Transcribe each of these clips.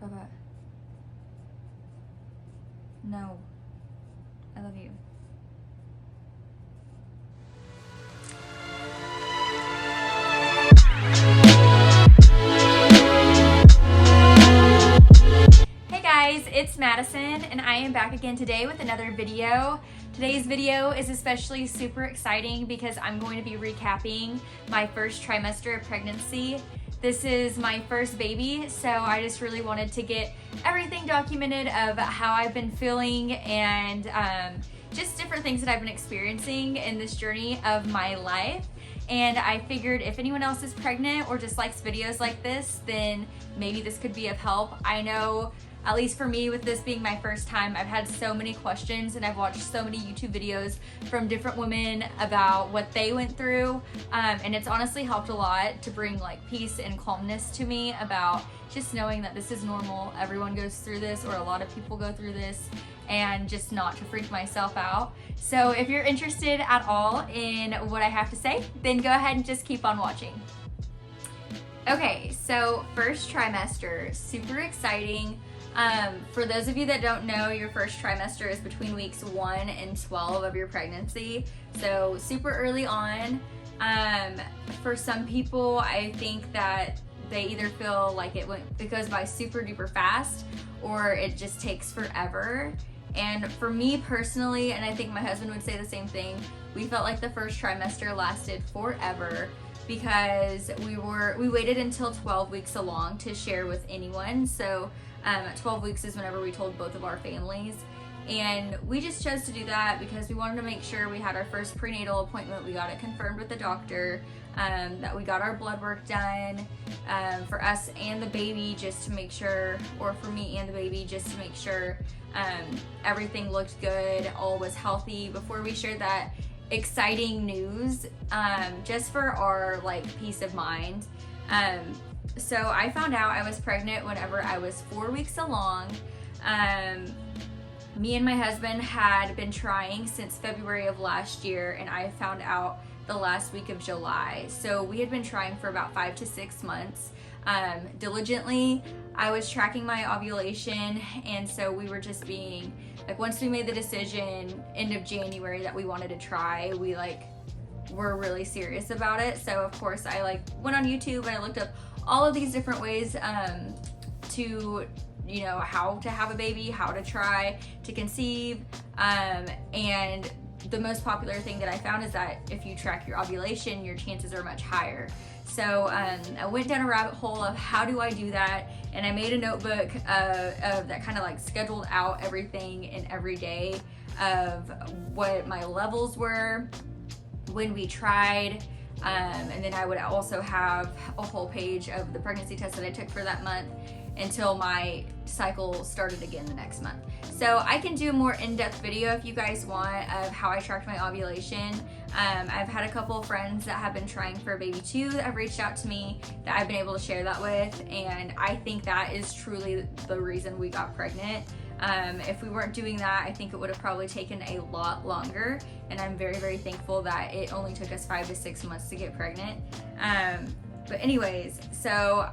Baba. No. I love you. Hey guys, it's Madison and I am back again today with another video. Today's video is especially super exciting because I'm going to be recapping my first trimester of pregnancy. This is my first baby, so I just really wanted to get everything documented of how I've been feeling and just different things that I've been experiencing in this journey of my life. And I figured if anyone else is pregnant or just likes videos like this, then maybe this could be of help. I know, at least for me, with this being my first time, I've had so many questions and I've watched so many YouTube videos from different women about what they went through. And it's honestly helped a lot to bring like peace and calmness to me about just knowing that this is normal. Everyone goes through this, or a lot of people go through this, and just not to freak myself out. So if you're interested at all in what I have to say, then go ahead and just keep on watching. Okay, so first trimester, super exciting. For those of you that don't know, your first trimester is between weeks 1 and 12 of your pregnancy, so super early on. For some people, I think that they either feel like it goes by super duper fast, or it just takes forever. And for me personally, and I think my husband would say the same thing, we felt like the first trimester lasted forever because we waited until 12 weeks along to share with anyone. So 12 weeks is whenever we told both of our families. And we just chose to do that because we wanted to make sure we had our first prenatal appointment. We got it confirmed with the doctor, that we got our blood work done for us and the baby, just to make sure, or for me and the baby, just to make sure everything looked good, all was healthy before we shared that exciting news, just for our like peace of mind. So I found out I was pregnant whenever I was 4 weeks along. Me and my husband had been trying since February of last year, and I found out the last week of July. So we had been trying for about 5 to 6 months. Diligently, I was tracking my ovulation, and so we were just being like, once we made the decision end of January that we wanted to try, we were really serious about it. So of course I went on YouTube and I looked up all of these different ways to, you know, how to have a baby, how to try to conceive, and the most popular thing that I found is that if you track your ovulation, your chances are much higher. So I went down a rabbit hole of how do I do that, and I made a notebook of that kind of like scheduled out everything in every day of what my levels were when we tried. And then I would also have a whole page of the pregnancy test that I took for that month until my cycle started again the next month. So I can do a more in-depth video if you guys want of how I tracked my ovulation. I've had a couple of friends that have been trying for a baby too that have reached out to me that I've been able to share that with, and I think that is truly the reason we got pregnant. If we weren't doing that, I think it would have probably taken a lot longer, and I'm very, very thankful that it only took us 5 to 6 months to get pregnant. But anyways, so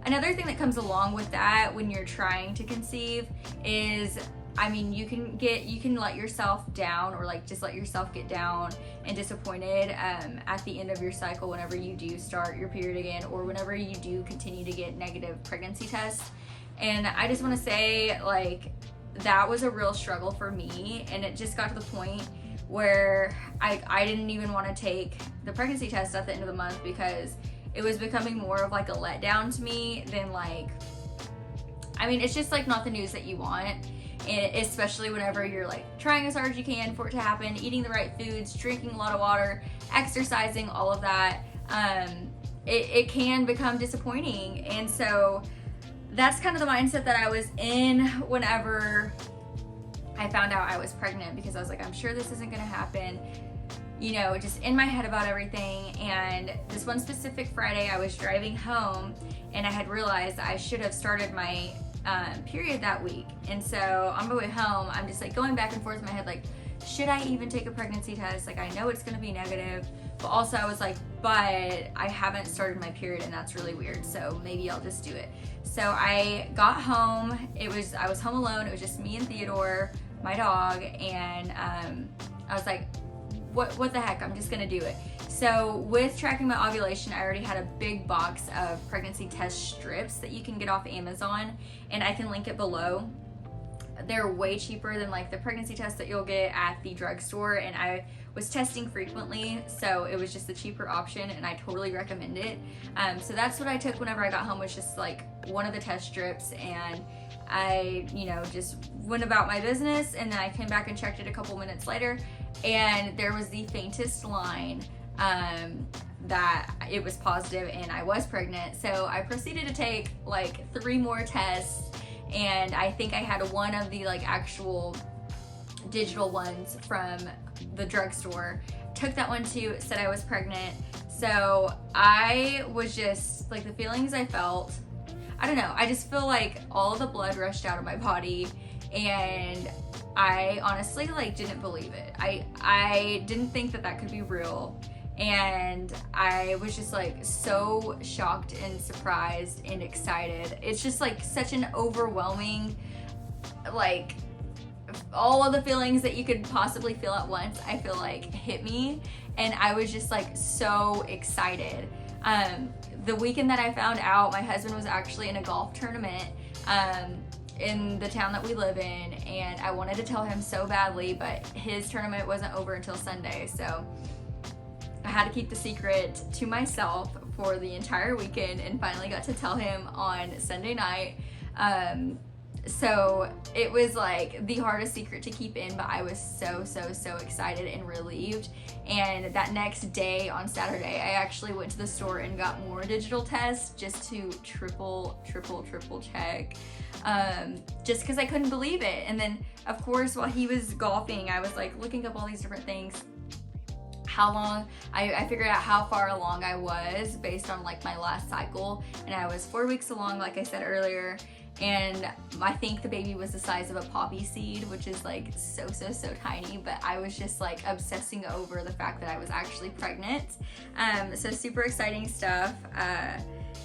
another thing that comes along with that when you're trying to conceive is, I mean, you can let yourself down, or just let yourself get down and disappointed at the end of your cycle whenever you do start your period again, or whenever you do continue to get negative pregnancy tests. And I just want to say, that was a real struggle for me, and it just got to the point where I didn't even want to take the pregnancy test at the end of the month because it was becoming more of a letdown to me than I mean, it's just not the news that you want, and especially whenever you're trying as hard as you can for it to happen, eating the right foods, drinking a lot of water, exercising, all of that. It can become disappointing, and so that's kind of the mindset that I was in whenever I found out I was pregnant, because I was I'm sure this isn't gonna happen, you know, just in my head about everything. And this one specific Friday, I was driving home and I had realized I should have started my period that week. And so on my way home, I'm just going back and forth in my head, should I even take a pregnancy test? I know it's gonna be negative, But also I was like, but I haven't started my period and that's really weird, so maybe I'll just do it. So I got home, I was home alone, it was just me and Theodore, my dog, and I was like, what the heck, I'm just gonna do it. So with tracking my ovulation, I already had a big box of pregnancy test strips that you can get off Amazon, and I can link it below. They're way cheaper than like the pregnancy test that you'll get at the drugstore, and I was testing frequently, so it was just the cheaper option, and I totally recommend it. So that's what I took whenever I got home, was just like one of the test strips, and I, you know, just went about my business, and then I came back and checked it a couple minutes later, and there was the faintest line that it was positive and I was pregnant. So I proceeded to take like 3 more tests, and I think I had one of the like actual digital ones from the drugstore. Took that one too, said I was pregnant. So I was just like, the feelings I felt, I don't know, I just feel like all the blood rushed out of my body, and I honestly like didn't believe it. I didn't think that that could be real, and I was just like so shocked and surprised and excited. It's just like such an overwhelming, like all of the feelings that you could possibly feel at once, I feel like hit me, and I was just like so excited. The weekend that I found out, my husband was actually in a golf tournament in the town that we live in, and I wanted to tell him so badly, but his tournament wasn't over until Sunday, so I had to keep the secret to myself for the entire weekend, and finally got to tell him on Sunday night. So it was like the hardest secret to keep in, but I was so excited and relieved. And that next day on Saturday, I actually went to the store and got more digital tests just to triple check, just because I couldn't believe it. And then of course, while he was golfing, I was like looking up all these different things. How long, I figured out how far along I was based on like my last cycle, and I was 4 weeks along, like I said earlier, and I think the baby was the size of a poppy seed, which is like so tiny, but I was just like obsessing over the fact that I was actually pregnant. So super exciting stuff.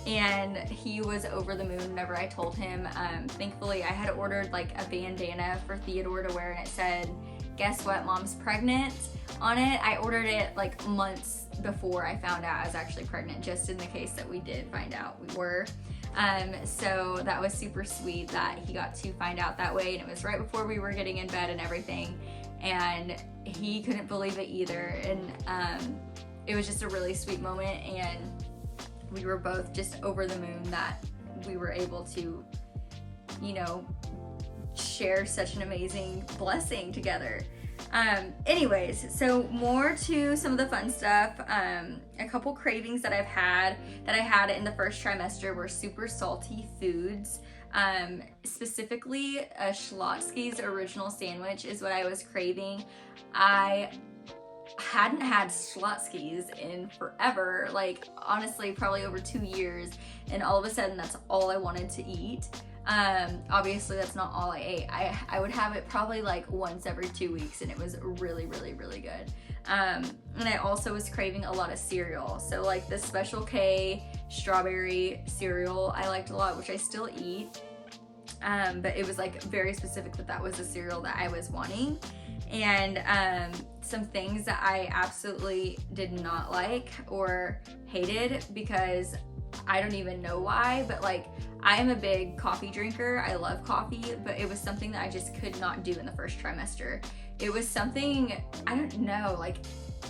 And he was over the moon whenever I told him. Thankfully, I had ordered like a bandana for Theodore to wear, and it said, "Guess what, mom's pregnant," on it. I ordered it like months before I found out I was actually pregnant, just in the case that we did find out we were. So that was super sweet that he got to find out that way, and it was right before we were getting in bed and everything, and he couldn't believe it either. And it was just a really sweet moment, and we were both just over the moon that we were able to, you know, share such an amazing blessing together. Anyways, so more to some of the fun stuff. A couple cravings that I had in the first trimester were super salty foods. Specifically a Schlotzsky's original sandwich is what I was craving. I hadn't had Schlotzsky's in forever, like honestly probably over 2 years, and all of a sudden that's all I wanted to eat. Obviously that's not all I ate. I would have it probably like once every 2 weeks, and it was really good. And I also was craving a lot of cereal. So like the Special K strawberry cereal I liked a lot, which I still eat. But it was like very specific that was the cereal that I was wanting. And some things that I absolutely did not like or hated, because I don't even know why, but like I am a big coffee drinker. I love coffee, but it was something that I just could not do in the first trimester. It was something, I don't know, like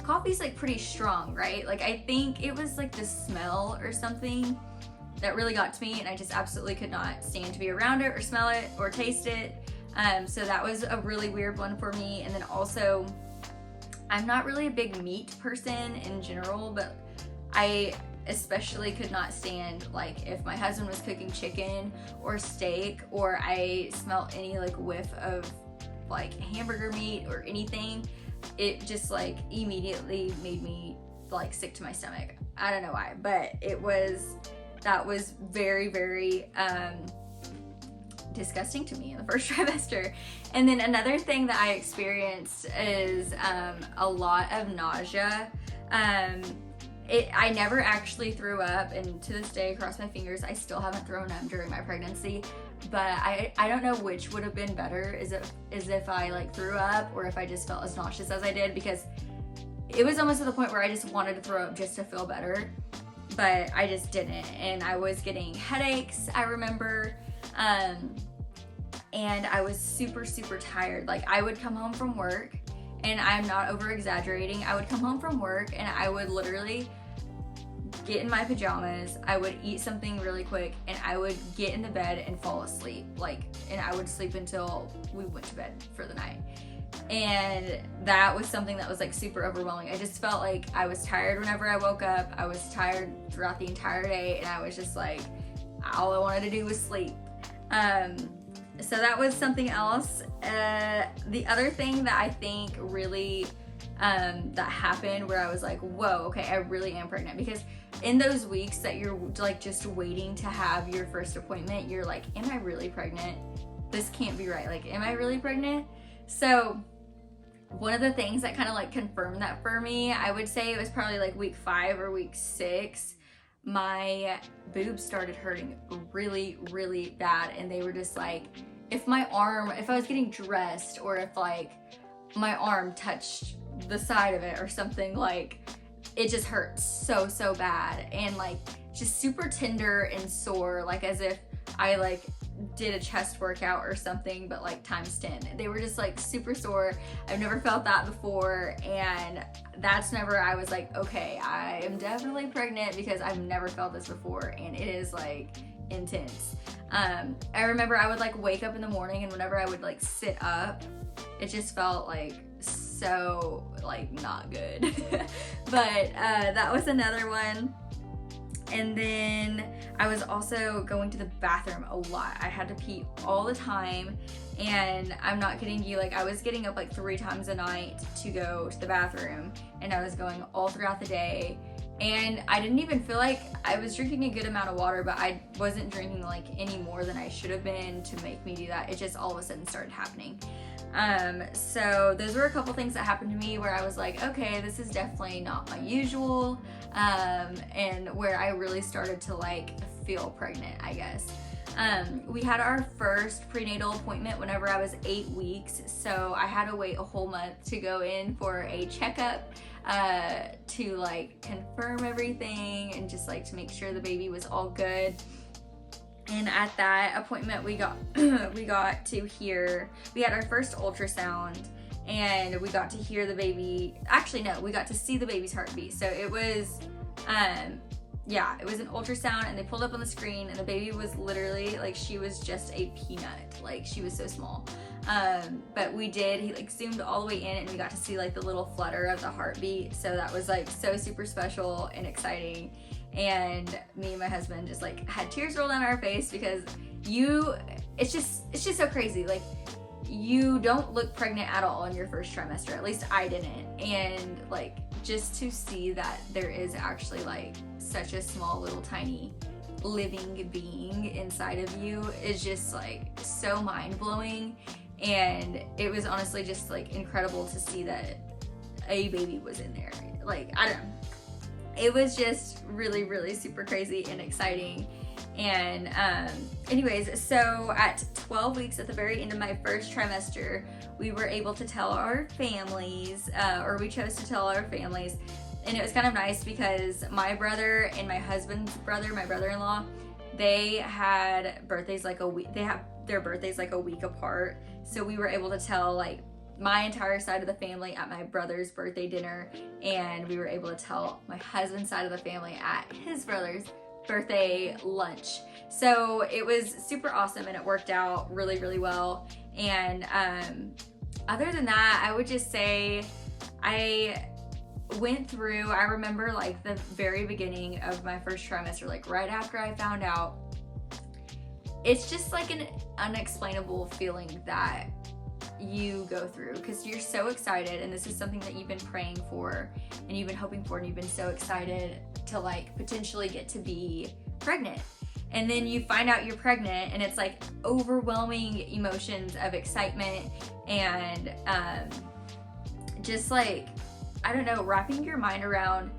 coffee's like pretty strong, right? Like I think it was like the smell or something that really got to me, and I just absolutely could not stand to be around it or smell it or taste it. So that was a really weird one for me. And then also, I'm not really a big meat person in general, but I especially could not stand like if my husband was cooking chicken or steak, or I smelled any like whiff of like hamburger meat or anything, it just like immediately made me like sick to my stomach. I don't know why, but that was very disgusting to me in the first trimester. And then another thing that I experienced is a lot of nausea. I never actually threw up, and to this day, cross my fingers, I still haven't thrown up during my pregnancy. But I don't know which would have been better, is if I like threw up or if I just felt as nauseous as I did, because it was almost to the point where I just wanted to throw up just to feel better, but I just didn't. And I was getting headaches, I remember, and I was super, super tired. Like, I would come home from work, and I'm not over exaggerating, I would come home from work and I would literally get in my pajamas, I would eat something really quick, and I would get in the bed and fall asleep. Like, and I would sleep until we went to bed for the night. And that was something that was like super overwhelming. I just felt like I was tired whenever I woke up. I was tired throughout the entire day, and I was just like, all I wanted to do was sleep. So that was something else. The other thing that I think really that happened where I was like, whoa, okay, I really am pregnant, because in those weeks that you're like just waiting to have your first appointment, you're like, am I really pregnant? This can't be right. Like, am I really pregnant? So one of the things that kind of like confirmed that for me, I would say it was probably like week 5 or week 6, my boobs started hurting really, really bad. And they were just like, if I was getting dressed, or if like my arm touched the side of it or something, like it just hurt so bad, and like just super tender and sore, like as if I like did a chest workout or something, but like times 10. They were just like super sore. I've never felt that before, and that's never, I was like, okay, I am definitely pregnant, because I've never felt this before, and it is like intense. I remember I would like wake up in the morning, and whenever I would like sit up, it just felt like so like not good. But that was another one. And then I was also going to the bathroom a lot. I had to pee all the time, and I'm not kidding you, like I was getting up like 3 times a night to go to the bathroom, and I was going all throughout the day. And I didn't even feel like I was drinking a good amount of water, but I wasn't drinking like any more than I should have been to make me do that. It just all of a sudden started happening. So those were a couple things that happened to me where I was like, okay, this is definitely not my usual, and where I really started to like feel pregnant, I guess. We had our first prenatal appointment whenever I was 8 weeks, so I had to wait a whole month to go in for a checkup, to like confirm everything and just like to make sure the baby was all good. And at that appointment, we got to hear, we had our first ultrasound, and we got to hear the baby. Actually, no, we got to see the baby's heartbeat. So it was, yeah, it was an ultrasound, and they pulled up on the screen, and the baby was literally like, she was just a peanut. Like, she was so small. But he like zoomed all the way in, and we got to see like the little flutter of the heartbeat. So that was like so super special and exciting. And me and my husband just like had tears roll down our face, because it's just so crazy. Like, you don't look pregnant at all in your first trimester. At least I didn't. And like, just to see that there is actually like such a small little tiny living being inside of you is just like so mind-blowing. And it was honestly just like incredible to see that a baby was in there. Like, I don't know. It was just really, really super crazy and exciting. And anyways, so at 12 weeks, at the very end of my first trimester, we were able to tell our families, or we chose to tell our families. And it was kind of nice because my brother and my husband's brother, my brother-in-law, they had birthdays like a week, they have their birthdays like a week apart. So we were able to tell like my entire side of the family at my brother's birthday dinner, and we were able to tell my husband's side of the family at his brother's birthday lunch. So it was super awesome, and it worked out really, really well. And other than that, I would just say I remember like the very beginning of my first trimester, like right after I found out, it's just like an unexplainable feeling that you go through, because you're so excited, and this is something that you've been praying for and you've been hoping for, and you've been so excited to like potentially get to be pregnant. And then you find out you're pregnant, and it's like overwhelming emotions of excitement and just like I don't know, wrapping your mind around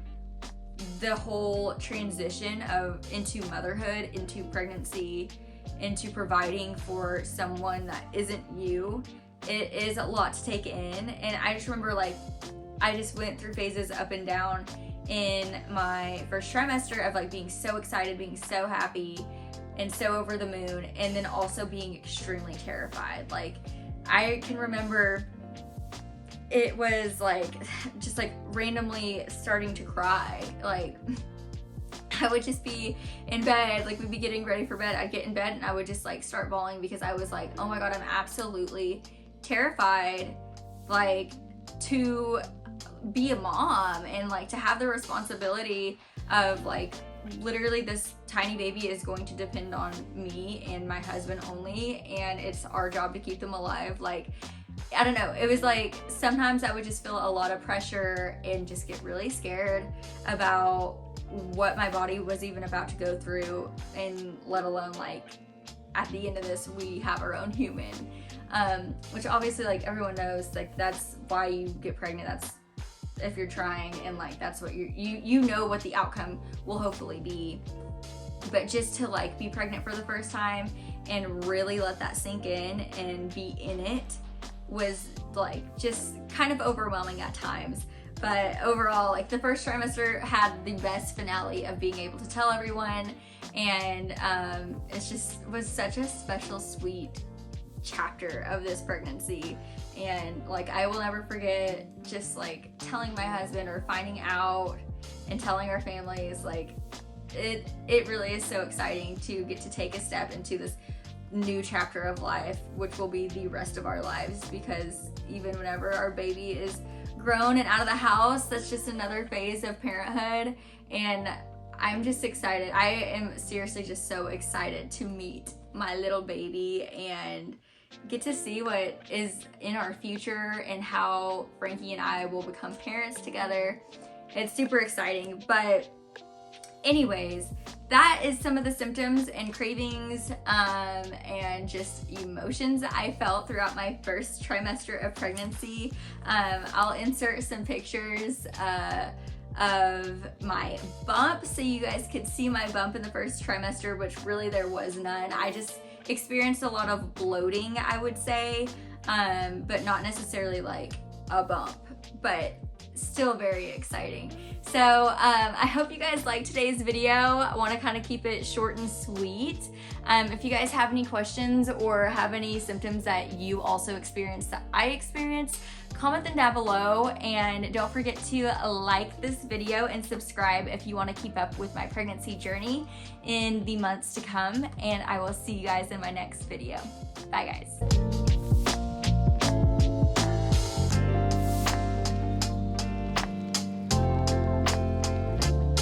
the whole transition into motherhood, into pregnancy, into providing for someone that isn't you. It is a lot to take in. And I just remember, like, I just went through phases up and down in my first trimester of like being so excited, being so happy and so over the moon, and then also being extremely terrified. Like, I can remember it was like just like randomly starting to cry. Like, I would just be in bed, like we'd be getting ready for bed, I'd get in bed and I would just like start bawling because I was like, oh my God, I'm absolutely terrified, like, to be a mom and like to have the responsibility of like literally this tiny baby is going to depend on me and my husband only, and it's our job to keep them alive. Like, I don't know, it was like sometimes I would just feel a lot of pressure and just get really scared about what my body was even about to go through, and let alone like at the end of this we have our own human, which obviously like everyone knows, like that's why you get pregnant. That's if you're trying, and like that's what you know what the outcome will hopefully be. But just to like be pregnant for the first time and really let that sink in and be in it was like just kind of overwhelming at times. But overall, like the first trimester had the best finale of being able to tell everyone, and it's just was such a special, sweet chapter of this pregnancy. And like I will never forget just like telling my husband or finding out and telling our families. Like it really is so exciting to get to take a step into this new chapter of life, which will be the rest of our lives, because even whenever our baby is grown and out of the house, that's just another phase of parenthood. And I'm just excited. I am seriously just so excited to meet my little baby and get to see what is in our future and how Frankie and I will become parents together. It's super exciting. But anyways, that is some of the symptoms and cravings and just emotions I felt throughout my first trimester of pregnancy. I'll insert some pictures of my bump so you guys could see my bump in the first trimester, which really there was none. I just experienced a lot of bloating, I would say, but not necessarily like a bump, but still very exciting. So I hope you guys liked today's video. I want to kind of keep it short and sweet. If you guys have any questions or have any symptoms that you also experienced that I experienced, comment them down below, and don't forget to like this video and subscribe if you want to keep up with my pregnancy journey in the months to come, and I will see you guys in my next video. Bye guys.